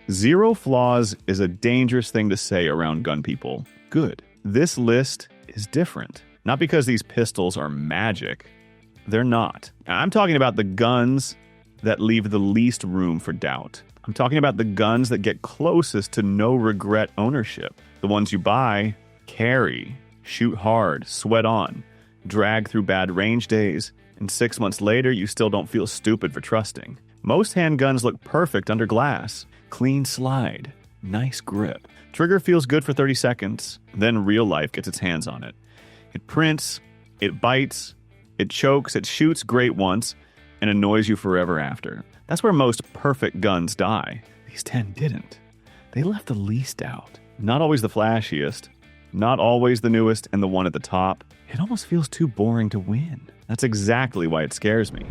Zero flaws is a dangerous thing to say around gun people. Good. This list is different. Not because these pistols are magic. They're not. I'm talking about the guns that leave the least room for doubt. I'm talking about the guns that get closest to no regret ownership. The ones you buy, carry, shoot hard, sweat on, drag through bad range days, and 6 months later you still don't feel stupid for trusting. Most handguns look perfect under glass. Clean slide, nice grip. Trigger feels good for 30 seconds, then real life gets its hands on it. It prints, it bites, it chokes, it shoots great once, and annoys you forever after. That's where most perfect guns die. These 10 didn't. They left the least out. Not always the flashiest, not always the newest and the one at the top. It almost feels too boring to win. That's exactly why it scares me.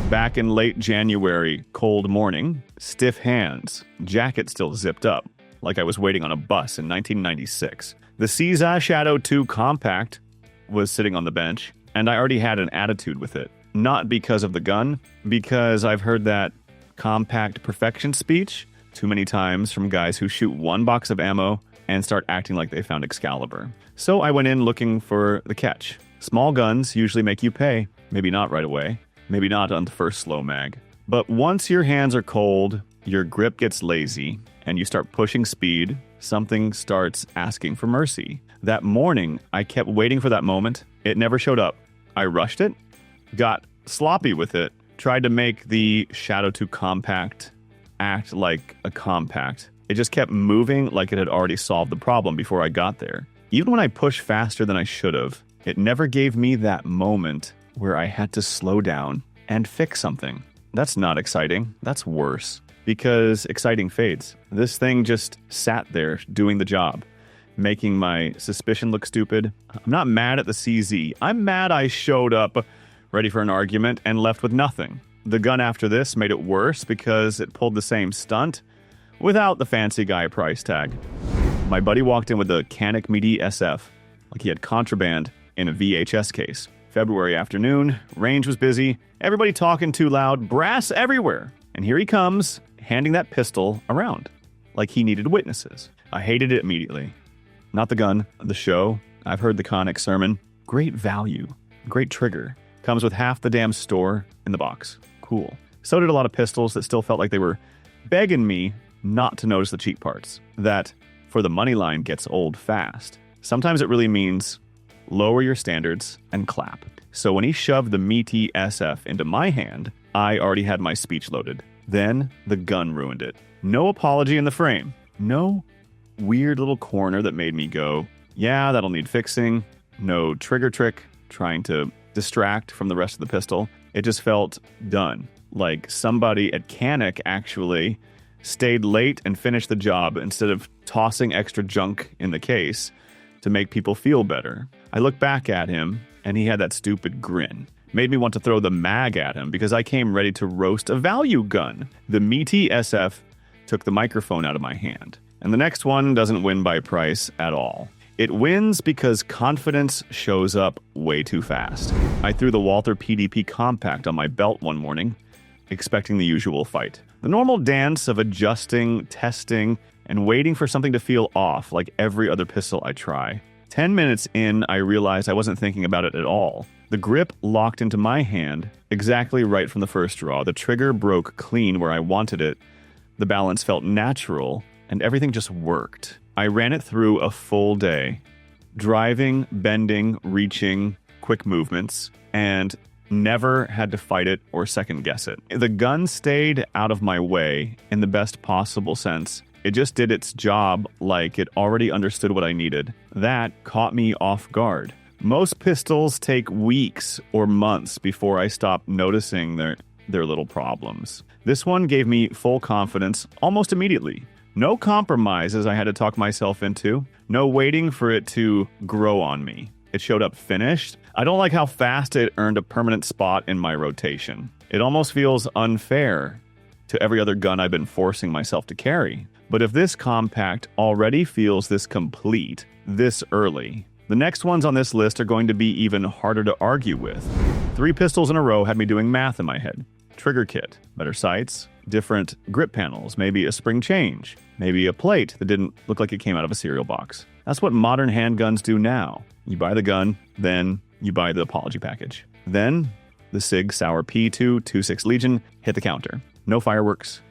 Back in late January, cold morning, stiff hands, jacket still zipped up, like I was waiting on a bus in 1996. The Seiza Shadow 2 Compact was sitting on the bench, and I already had an attitude with it. Not because of the gun, because I've heard that compact perfection speech too many times from guys who shoot one box of ammo and start acting like they found Excalibur. So I went in looking for the catch. Small guns usually make you pay, maybe not right away. Maybe not on the first slow mag. But once your hands are cold, your grip gets lazy, and you start pushing speed, something starts asking for mercy. That morning, I kept waiting for that moment. It never showed up. I rushed it, got sloppy with it, tried to make the Shadow 2 Compact act like a compact. It just kept moving like it had already solved the problem before I got there. Even when I pushed faster than I should have, it never gave me that moment where I had to slow down and fix something. That's not exciting. That's worse. Because exciting fades. This thing just sat there doing the job, making my suspicion look stupid. I'm not mad at the CZ. I'm mad I showed up ready for an argument and left with nothing. The gun after this made it worse because it pulled the same stunt without the fancy guy price tag. My buddy walked in with a Canik Midi SF, like he had contraband in a VHS case. February afternoon, range was busy, everybody talking too loud, brass everywhere. And here he comes, handing that pistol around, like he needed witnesses. I hated it immediately. Not the gun, the show. I've heard the Canik sermon. Great value, great trigger. Comes with half the damn store in the box. Cool. So did a lot of pistols that still felt like they were begging me not to notice the cheap parts. That, for the money line, gets old fast. Sometimes it really means lower your standards and clap. So when he shoved the meaty SF into my hand, I already had my speech loaded. Then the gun ruined it. No apology in the frame. No weird little corner that made me go, yeah, that'll need fixing. No trigger trick trying to distract from the rest of the pistol. It just felt done. Like somebody at Canik actually stayed late and finished the job instead of tossing extra junk in the case to make people feel better. I look back at him, and he had that stupid grin. Made me want to throw the mag at him because I came ready to roast a value gun. The meaty SF took the microphone out of my hand. And the next one doesn't win by price at all. It wins because confidence shows up way too fast. I threw the Walther PDP Compact on my belt one morning, expecting the usual fight. The normal dance of adjusting, testing, and waiting for something to feel off like every other pistol I try. 10 minutes in, I realized I wasn't thinking about it at all. The grip locked into my hand exactly right from the first draw. The trigger broke clean where I wanted it. The balance felt natural, and everything just worked. I ran it through a full day. Driving, bending, reaching, quick movements, and never had to fight it or second guess it. The gun stayed out of my way in the best possible sense. It just did its job like it already understood what I needed. That caught me off guard. Most pistols take weeks or months before I stop noticing their little problems. This one gave me full confidence almost immediately. No compromises I had to talk myself into. No waiting for it to grow on me. It showed up finished. I don't like how fast it earned a permanent spot in my rotation. It almost feels unfair to every other gun I've been forcing myself to carry. But if this compact already feels this complete, this early, The next ones on this list are going to be even harder to argue with. 3 pistols in a row had me doing math in my head. Trigger kit, better sights, different grip panels, maybe a spring change, maybe a plate that didn't look like it came out of a cereal box. That's what modern handguns do now. You buy the gun, then you buy the apology package. Then the Sig Sauer P226 Legion hit the counter. No fireworks,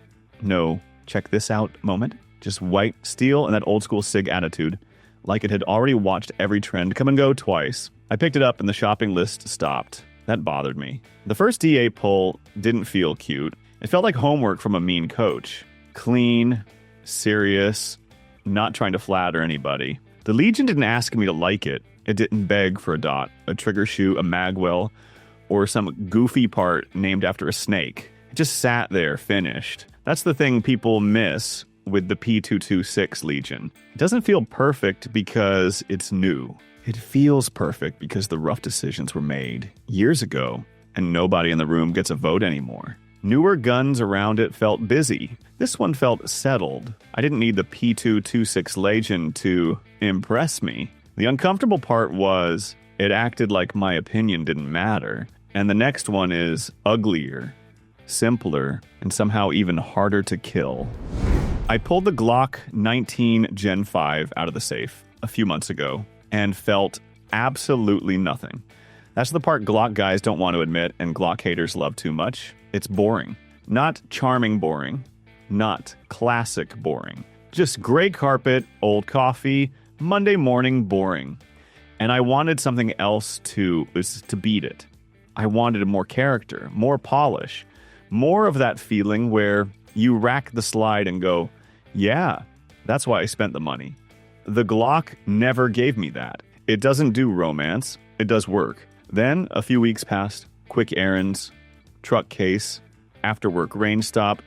no check this out moment, just white steel and that old school Sig attitude, like it had already watched every trend come and go twice. I picked it up and the shopping list stopped. That bothered me. The first D8 pull didn't feel cute. It felt like homework from a mean coach. Clean, serious, not trying to flatter anybody. The Legion didn't ask me to like it. It didn't beg for a dot, a trigger shoe, a magwell, or some goofy part named after a snake. It just sat there, finished. That's the thing people miss with the P226 Legion. It doesn't feel perfect because it's new. It feels perfect because the rough decisions were made years ago, and nobody in the room gets a vote anymore. Newer guns around it felt busy. This one felt settled. I didn't need the P226 Legion to impress me. The uncomfortable part was it acted like my opinion didn't matter. And the next one is uglier, simpler, and somehow even harder to kill. I pulled the Glock 19 Gen 5 out of the safe a few months ago and felt absolutely nothing. That's the part Glock guys don't want to admit and Glock haters love too much. It's boring. Not charming boring. Not classic boring. Just gray carpet, old coffee, Monday morning boring. And I wanted something else to beat it. I wanted more character, more polish, more of that feeling where you rack the slide and go, yeah, that's why I spent the money. The Glock never gave me that. It doesn't do romance. It does work. Then a few weeks passed, quick errands, truck case, after work rain stop,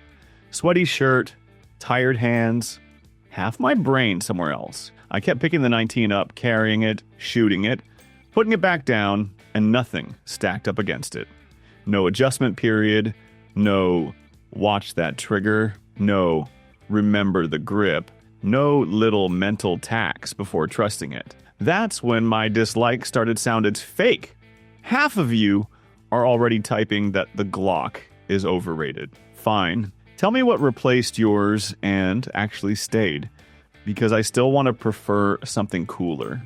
sweaty shirt, tired hands, half my brain somewhere else. I kept picking the 19 up, carrying it, shooting it, putting it back down, and nothing stacked up against it. No adjustment period, no watch that trigger, no remember the grip, no little mental tax before trusting it. That's when my dislike started sounding fake. Half of you are already typing that the Glock is overrated. Fine. Tell me what replaced yours and actually stayed, because I still want to prefer something cooler.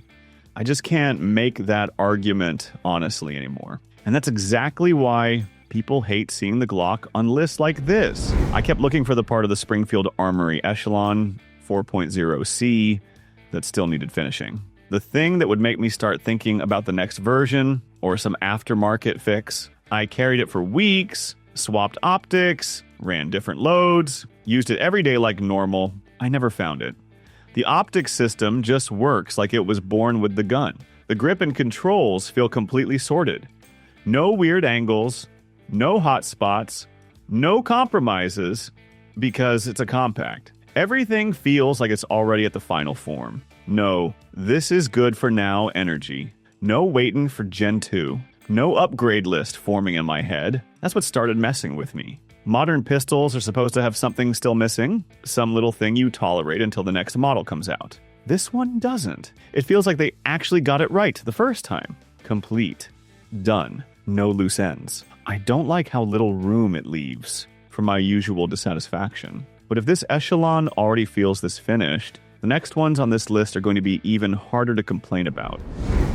I just can't make that argument honestly anymore. And that's exactly why people hate seeing the Glock on lists like this. I kept looking for the part of the Springfield Armory Echelon 4.0C that still needed finishing. The thing that would make me start thinking about the next version or some aftermarket fix. I carried it for weeks, swapped optics, ran different loads, used it every day like normal. I never found it. The optics system just works like it was born with the gun. The grip and controls feel completely sorted. No weird angles, no hot spots, no compromises, because it's a compact. Everything feels like it's already at the final form. No, this is good for now energy. No waiting for Gen 2. No upgrade list forming in my head. That's what started messing with me. Modern pistols are supposed to have something still missing, some little thing you tolerate until the next model comes out. This one doesn't. It feels like they actually got it right the first time. Complete. Done. No loose ends. I don't like how little room it leaves for my usual dissatisfaction. But if this echelon already feels this finished, the next ones on this list are going to be even harder to complain about.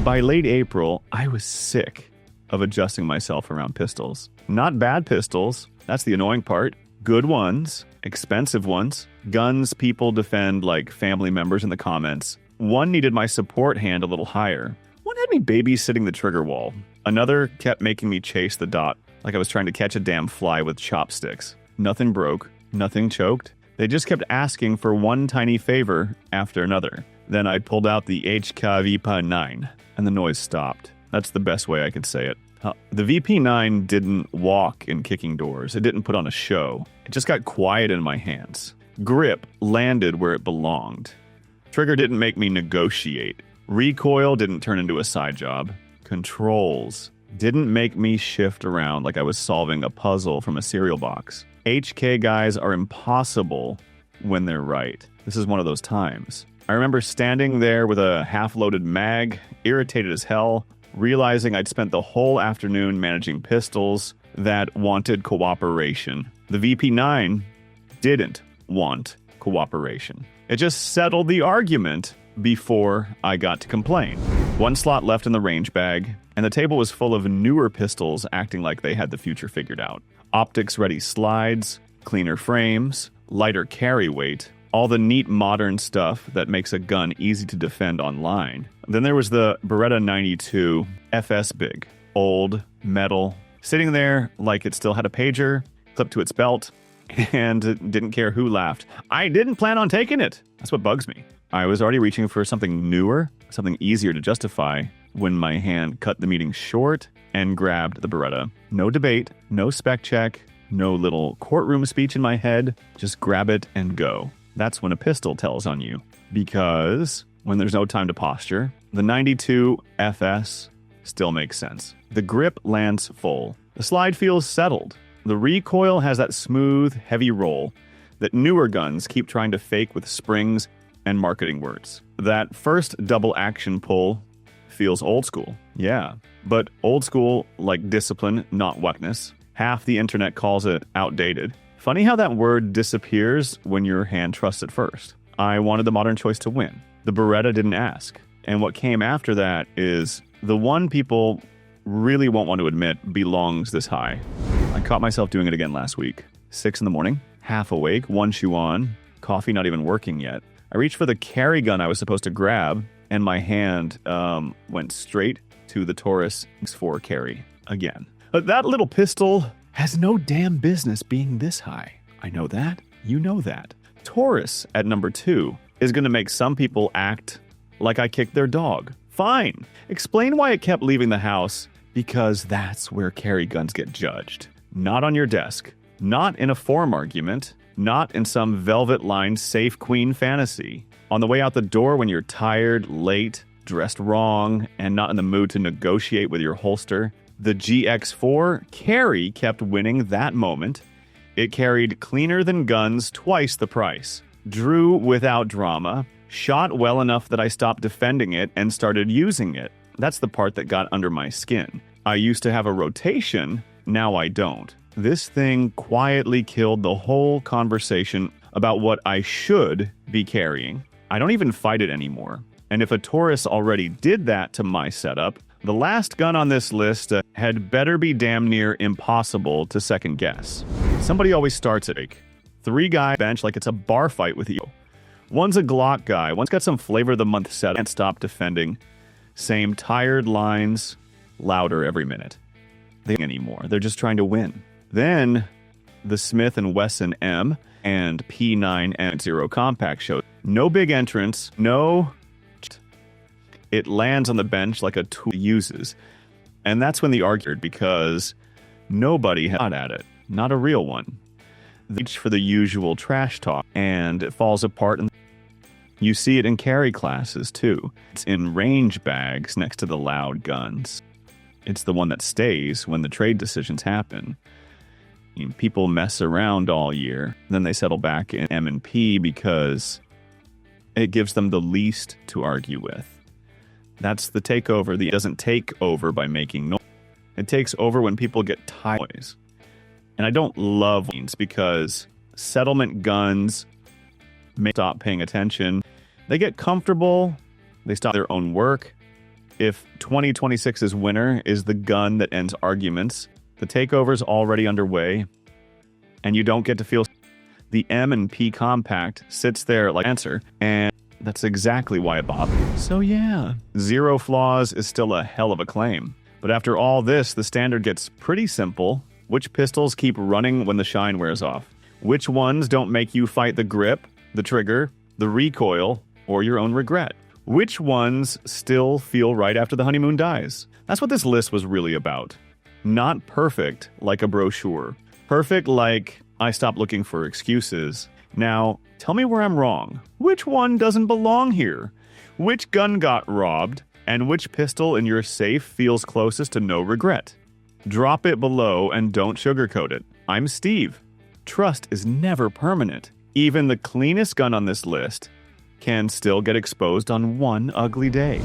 By late April, I was sick of adjusting myself around pistols. Not bad pistols, that's the annoying part. Good ones, expensive ones, guns people defend like family members in the comments. One needed my support hand a little higher. One had me babysitting the trigger wall. Another kept making me chase the dot like I was trying to catch a damn fly with chopsticks. Nothing broke, nothing choked. They just kept asking for one tiny favor after another. Then I pulled out the HK-VP9 and the noise stopped. That's the best way I could say it. The VP9 didn't walk in kicking doors. It didn't put on a show. It just got quiet in my hands. Grip landed where it belonged. Trigger didn't make me negotiate. Recoil didn't turn into a side job. Controls didn't make me shift around like I was solving a puzzle from a cereal box. HK guys are impossible when they're right. This is one of those times. I remember standing there with a half-loaded mag, irritated as hell, realizing I'd spent the whole afternoon managing pistols that wanted cooperation. The VP9 didn't want cooperation. It just settled the argument before I got to complain. One slot left in the range bag, and the table was full of newer pistols acting like they had the future figured out. Optics-ready slides, cleaner frames, lighter carry weight, all the neat modern stuff that makes a gun easy to defend online. Then there was the Beretta 92 FS Big, old, metal, sitting there like it still had a pager, clipped to its belt, and didn't care who laughed. I didn't plan on taking it. That's what bugs me. I was already reaching for something newer, something easier to justify, when my hand cut the meeting short and grabbed the Beretta. No debate, no spec check, no little courtroom speech in my head. Just grab it and go. That's when a pistol tells on you. Because when there's no time to posture, the 92 FS still makes sense. The grip lands full. The slide feels settled. The recoil has that smooth, heavy roll that newer guns keep trying to fake with springs and marketing words. That first double action pull feels old school. Yeah, but old school like discipline, not weakness. Half the internet calls it outdated. Funny how that word disappears when your hand trusts it first. I wanted the modern choice to win. The Beretta didn't ask. And what came after that is the one people really won't want to admit belongs this high. I caught myself doing it again last week. 6 in the morning, half awake, one shoe on, coffee not even working yet. I reached for the carry gun I was supposed to grab, and my hand went straight to the Taurus X4 carry again. But that little pistol has no damn business being this high. I know that. You know that. Taurus at number 2 is going to make some people act like I kicked their dog. Fine. Explain why it kept leaving the house, because that's where carry guns get judged. Not on your desk. Not in a form argument. Not in some velvet-lined safe queen fantasy. On the way out the door when you're tired, late, dressed wrong, and not in the mood to negotiate with your holster. The GX4 carry kept winning that moment. It carried cleaner than guns twice the price. Drew without drama. Shot well enough that I stopped defending it and started using it. That's the part that got under my skin. I used to have a rotation, now I don't. This thing quietly killed the whole conversation about what I should be carrying. I don't even fight it anymore. And if a Taurus already did that to my setup, the last gun on this list had better be damn near impossible to second guess. Somebody always starts at 3-guy bench like it's a bar fight with you. One's a Glock guy, one's got some flavor of the month setup, can't stop defending. Same tired lines, louder every minute. They don't anymore. They're just trying to win. Then the Smith & Wesson M and P9M0 compact show. No big entrance, no. It lands on the bench like a tool uses. And that's when the argued, because nobody had at it. Not a real one. They reach for the usual trash talk, and it falls apart. And you see it in carry classes, too. It's in range bags next to the loud guns. It's the one that stays when the trade decisions happen. People mess around all year, then they settle back in M&P because it gives them the least to argue with. That's the takeover. It doesn't take over by making noise. It takes over when people get tired. And I don't love these because settlement guns may stop paying attention. They get comfortable. They stop their own work. If 2026's winner is the gun that ends arguments, the takeover's already underway, and you don't get to feel. The M&P compact sits there like answer, and that's exactly why it bothered. So yeah, zero flaws is still a hell of a claim. But after all this, the standard gets pretty simple. Which pistols keep running when the shine wears off? Which ones don't make you fight the grip, the trigger, the recoil, or your own regret? Which ones still feel right after the honeymoon dies? That's what this list was really about. Not perfect like a brochure. Perfect like I stopped looking for excuses. Now, tell me where I'm wrong. Which one doesn't belong here? Which gun got robbed? And which pistol in your safe feels closest to no regret? Drop it below and don't sugarcoat it. I'm Steve. Trust is never permanent. Even the cleanest gun on this list can still get exposed on one ugly day.